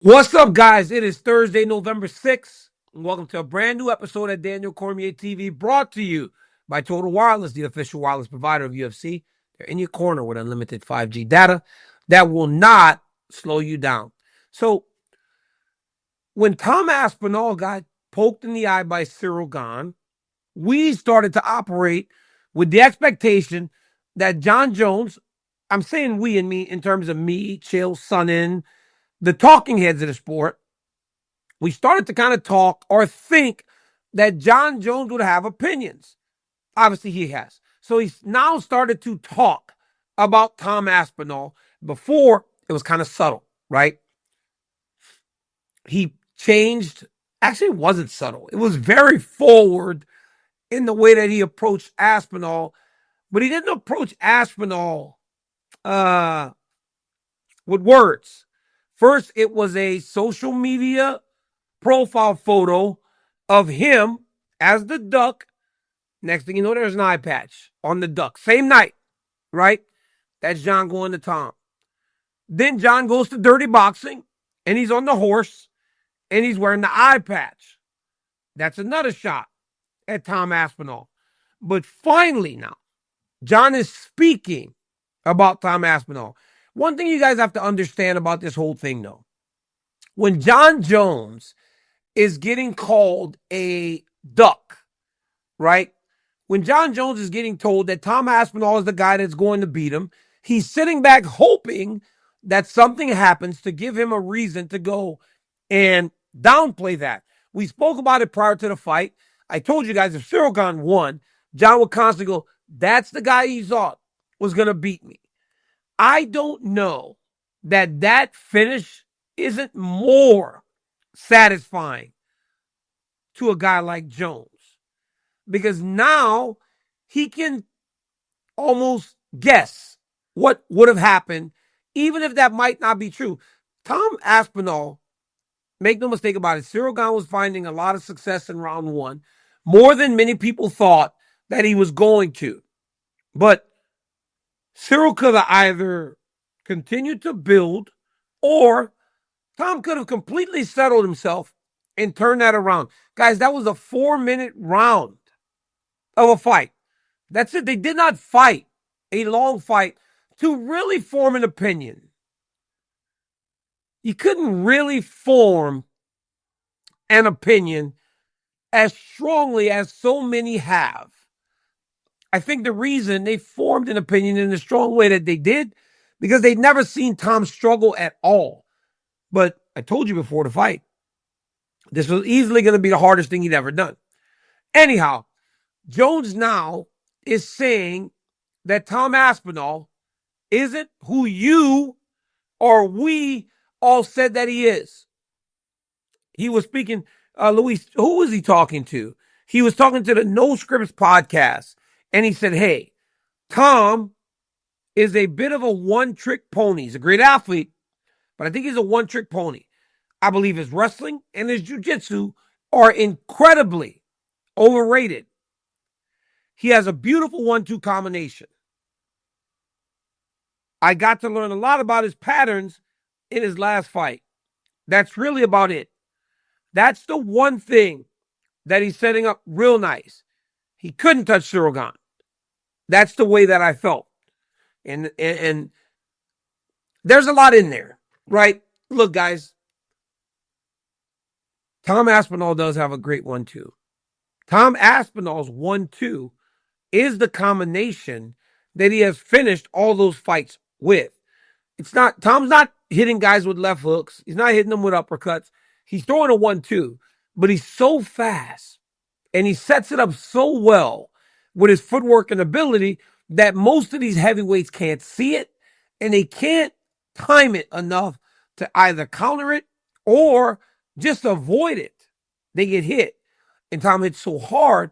What's up, guys? It is Thursday, November 6th. And welcome to a brand new episode of Daniel Cormier TV, brought to you by Total Wireless, the official wireless provider of UFC. They're in your corner with unlimited 5G data that will not slow you down. So, when Tom Aspinall got poked in the eye by Ciryl Gane, we started to operate with the expectation that Jon Jones, I'm saying we and me in terms of me, Chael Sonnen, the talking heads of the sport, we started to kind of talk or think that Jon Jones would have opinions. Obviously, he has. So he's now started to talk about Tom Aspinall. Before, it was kind of subtle, right? He changed. Actually, it wasn't subtle. It was very forward in the way that he approached Aspinall, but he didn't approach Aspinall with words. First, it was a social media profile photo of him as the duck. Next thing you know, there's an eye patch on the duck. Same night, right? That's Jon going to Tom. Then Jon goes to Dirty Boxing, and he's on the horse, and he's wearing the eye patch. That's another shot at Tom Aspinall. But finally now, Jon is speaking about Tom Aspinall. One thing you guys have to understand about this whole thing, though, when Jon Jones is getting called a duck, right? When Jon Jones is getting told that Tom Aspinall is the guy that's going to beat him, he's sitting back hoping that something happens to give him a reason to go and downplay that. We spoke about it prior to the fight. I told you guys if Ciryl Gane won, Jon would constantly go, that's the guy he thought was going to beat me. I don't know that finish isn't more satisfying to a guy like Jones, because now he can almost guess what would have happened, even if that might not be true. Tom Aspinall, make no mistake about it, Ciryl Gane was finding a lot of success in round one, more than many people thought that he was going to. But Ciryl could have either continued to build, or Tom could have completely settled himself and turned that around. Guys, that was a 4-minute round of a fight. That's it. They did not fight a long fight to really form an opinion. You couldn't really form an opinion as strongly as so many have. I think the reason they formed an opinion in the strong way that they did, because they'd never seen Tom struggle at all. But I told you before the fight, this was easily going to be the hardest thing he'd ever done. Anyhow, Jones now is saying that Tom Aspinall isn't who you or we all said that he is. He was speaking, Luis, who was he talking to? He was talking to the No Scripts podcast, and he said, hey, Tom is a bit of a one-trick pony. He's a great athlete, but I think he's a one-trick pony. I believe his wrestling and his jiu-jitsu are incredibly overrated. He has a beautiful 1-2 combination. I got to learn a lot about his patterns in his last fight. That's really about it. That's the one thing that he's setting up real nice. He couldn't touch Ciryl Gane. That's the way that I felt. And there's a lot in there, right? Look, guys, Tom Aspinall does have a great 1-2. Tom Aspinall's 1-2 is the combination that he has finished all those fights with. It's not, Tom's not hitting guys with left hooks. He's not hitting them with uppercuts. He's throwing a 1-2, but he's so fast and he sets it up so well with his footwork and ability that most of these heavyweights can't see it, and they can't time it enough to either counter it or just avoid it. They get hit, and Tom hits so hard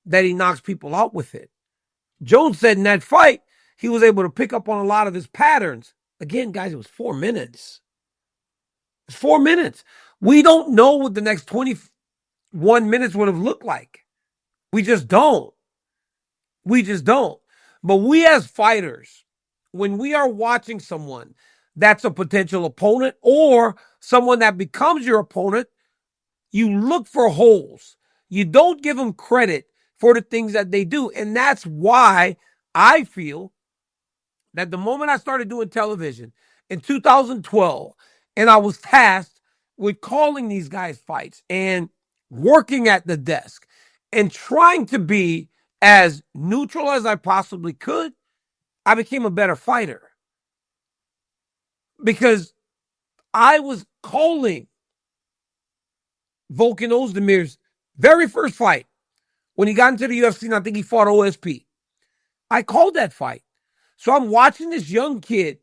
that he knocks people out with it. Jones said in that fight, he was able to pick up on a lot of his patterns. Again, guys, it was 4 minutes. It's 4 minutes. We don't know what the next 21 minutes would have looked like. We just don't. We just don't. But we as fighters, when we are watching someone that's a potential opponent or someone that becomes your opponent, you look for holes. You don't give them credit for the things that they do. And that's why I feel that the moment I started doing television in 2012, and I was tasked with calling these guys fights and working at the desk and trying to be as neutral as I possibly could, I became a better fighter. Because I was calling Volkan Ozdemir's very first fight when he got into the UFC, and I think he fought OSP. I called that fight. So I'm watching this young kid,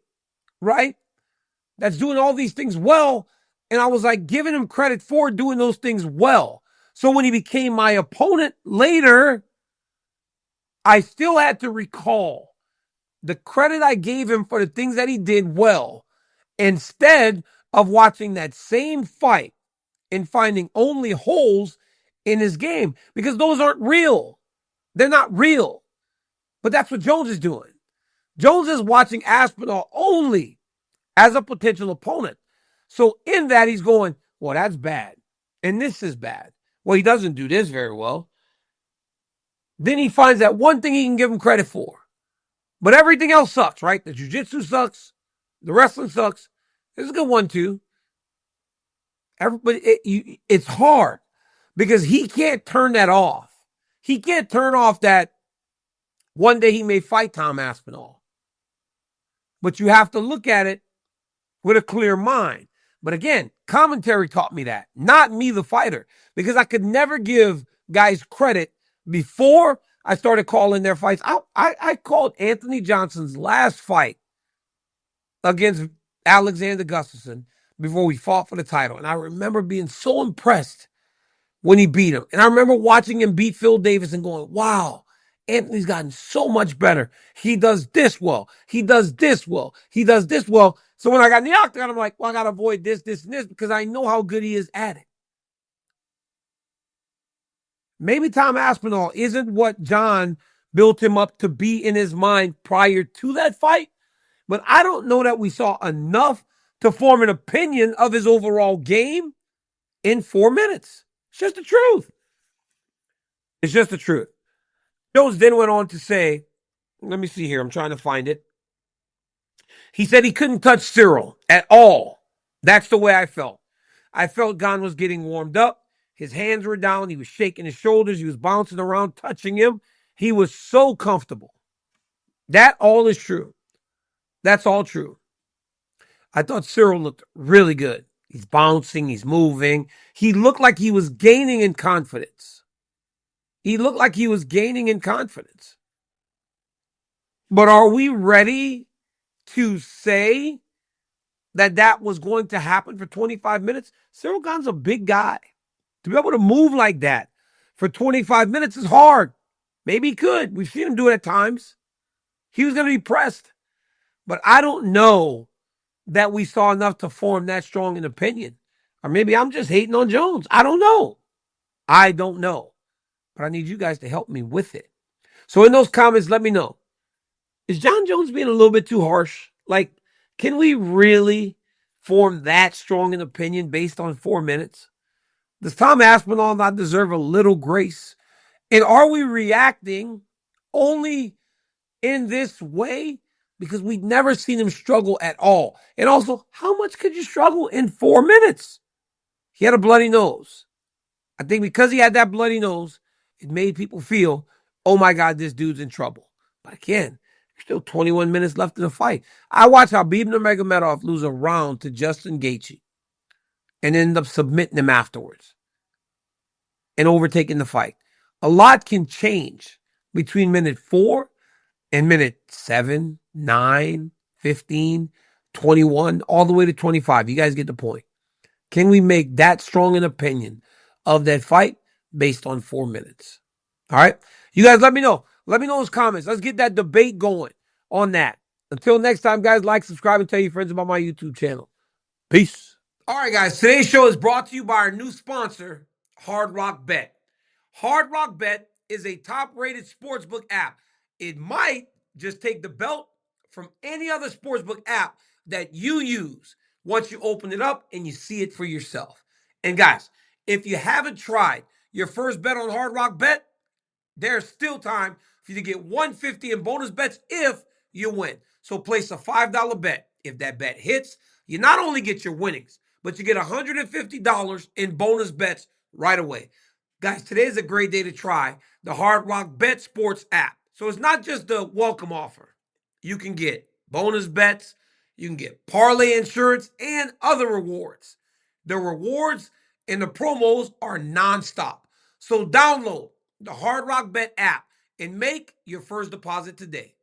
right, that's doing all these things well, and I was like giving him credit for doing those things well. So when he became my opponent later, I still had to recall the credit I gave him for the things that he did well, instead of watching that same fight and finding only holes in his game, because those aren't real. They're not real. But that's what Jones is doing. Jones is watching Aspinall only as a potential opponent. So in that, he's going, well, that's bad. And this is bad. Well, he doesn't do this very well. Then he finds that one thing he can give him credit for. But everything else sucks, right? The jiu-jitsu sucks. The wrestling sucks. There's a good one, too. It's hard because he can't turn that off. He can't turn off that one day he may fight Tom Aspinall. But you have to look at it with a clear mind. But again, commentary taught me that, not me, the fighter, because I could never give guys credit before I started calling their fights. I called Anthony Johnson's last fight against Alexander Gustafsson before we fought for the title. And I remember being so impressed when he beat him. And I remember watching him beat Phil Davis and going, wow, Anthony's gotten so much better. He does this well. He does this well. He does this well. So when I got in the octagon, I'm like, well, I got to avoid this, this, and this because I know how good he is at it. Maybe Tom Aspinall isn't what Jon built him up to be in his mind prior to that fight, but I don't know that we saw enough to form an opinion of his overall game in 4 minutes. It's just the truth. It's just the truth. Jones then went on to say, let me see here, I'm trying to find it. He said he couldn't touch Ciryl at all. That's the way I felt. I felt Gane was getting warmed up. His hands were down. He was shaking his shoulders. He was bouncing around, touching him. He was so comfortable. That all is true. That's all true. I thought Ciryl looked really good. He's bouncing. He's moving. He looked like he was gaining in confidence. But are we ready to say that was going to happen for 25 minutes? Ciryl Gane's a big guy. To be able to move like that for 25 minutes is hard. Maybe he could. We've seen him do it at times. He was going to be pressed. But I don't know that we saw enough to form that strong an opinion. Or maybe I'm just hating on Jones. I don't know. But I need you guys to help me with it. So in those comments, let me know. Is Jon Jones being a little bit too harsh? Like, can we really form that strong an opinion based on 4 minutes? Does Tom Aspinall not deserve a little grace? And are we reacting only in this way because we've never seen him struggle at all? And also, how much could you struggle in 4 minutes? He had a bloody nose. I think because he had that bloody nose, it made people feel, oh my God, this dude's in trouble. But again, there's still 21 minutes left in the fight. I watched Khabib Nurmagomedov lose a round to Justin Gaethje and end up submitting him afterwards and overtaking the fight. A lot can change between minute 4 and minute 7, 9, 15, 21, all the way to 25. You guys get the point. Can we make that strong an opinion of that fight based on 4 minutes? All right. You guys let me know. Let me know in those comments. Let's get that debate going on that. Until next time, guys, like, subscribe, and tell your friends about my YouTube channel. Peace. All right, guys. Today's show is brought to you by our new sponsor, Hard Rock Bet. Hard Rock Bet is a top-rated sportsbook app. It might just take the belt from any other sportsbook app that you use. once you open it up and you see it for yourself. And guys, if you haven't tried your first bet on Hard Rock Bet, there's still time for you to get $150 in bonus bets if you win. So place a $5 bet. If that bet hits, you not only get your winnings, but you get $150 in bonus bets right away. Guys, today is a great day to try the Hard Rock Bet Sports app. So it's not just the welcome offer. You can get bonus bets, you can get parlay insurance, and other rewards. The rewards and the promos are nonstop. So download the Hard Rock Bet app and make your first deposit today.